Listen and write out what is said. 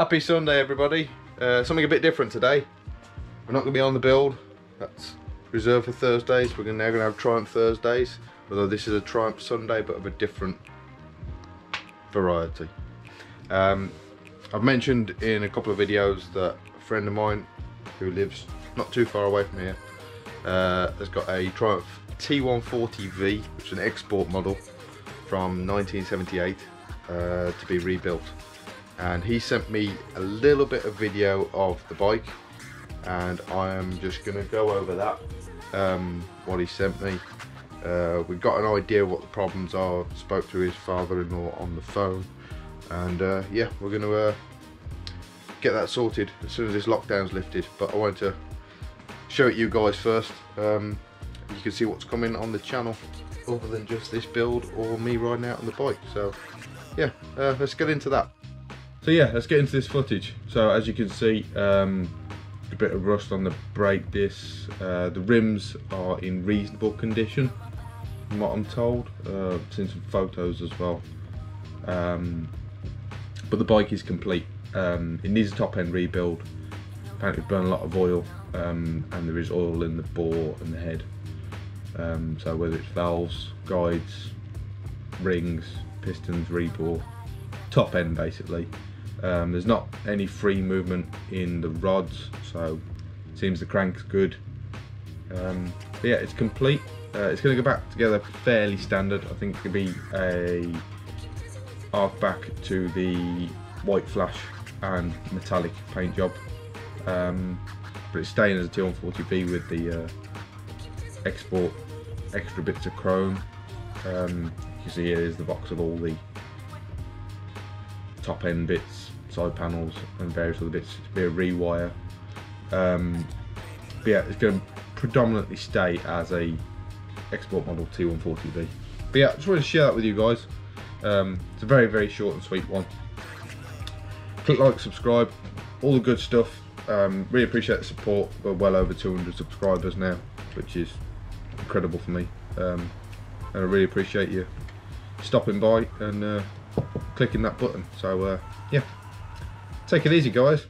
Happy Sunday, everybody. Something a bit different today. We're not going to be on the build. That's reserved for Thursdays. We're now going to have Triumph Thursdays. Although this is a Triumph Sunday, but of a different variety. I've mentioned in a couple of videos that a friend of mine who lives not too far away from here has got a Triumph T140V, which is an export model from 1978 to be rebuilt. And he sent me a little bit of video of the bike, and I am just going to go over that, what he sent me. We got an idea what the problems are, spoke to his father-in-law on the phone, and yeah, we're going to get that sorted as soon as this lockdown's lifted. But I wanted to show it you guys first. You can see what's coming on the channel other than just this build or me riding out on the bike. So yeah, let's get into that. So yeah, let's get into this footage. So as you can see, a bit of rust on the brake discs. The rims are in reasonable condition from what I'm told. I've seen some photos as well. But the bike is complete. It needs a top end rebuild. Apparently burned a lot of oil, and there is oil in the bore and the head. So whether it's valves, guides, rings, pistons, rebore, top end basically. There's not any free movement in the rods, so it seems the crank's good. But yeah, it's complete. It's going to go back together fairly standard. I think it's going to be a arc back to the white flash and metallic paint job, but it's staying as a T140V with the export extra bits of chrome. You can see here is the box of all the top end bits, side panels and various other bits to be a rewire. But yeah, it's going to predominantly stay as a export model T140V. But yeah, I just wanted to share that with you guys. It's a very, very short and sweet one. Click like, subscribe, all the good stuff. Really appreciate the support. We're well over 200 subscribers now, which is incredible for me. And I really appreciate you stopping by and clicking that button. So yeah, take it easy, guys.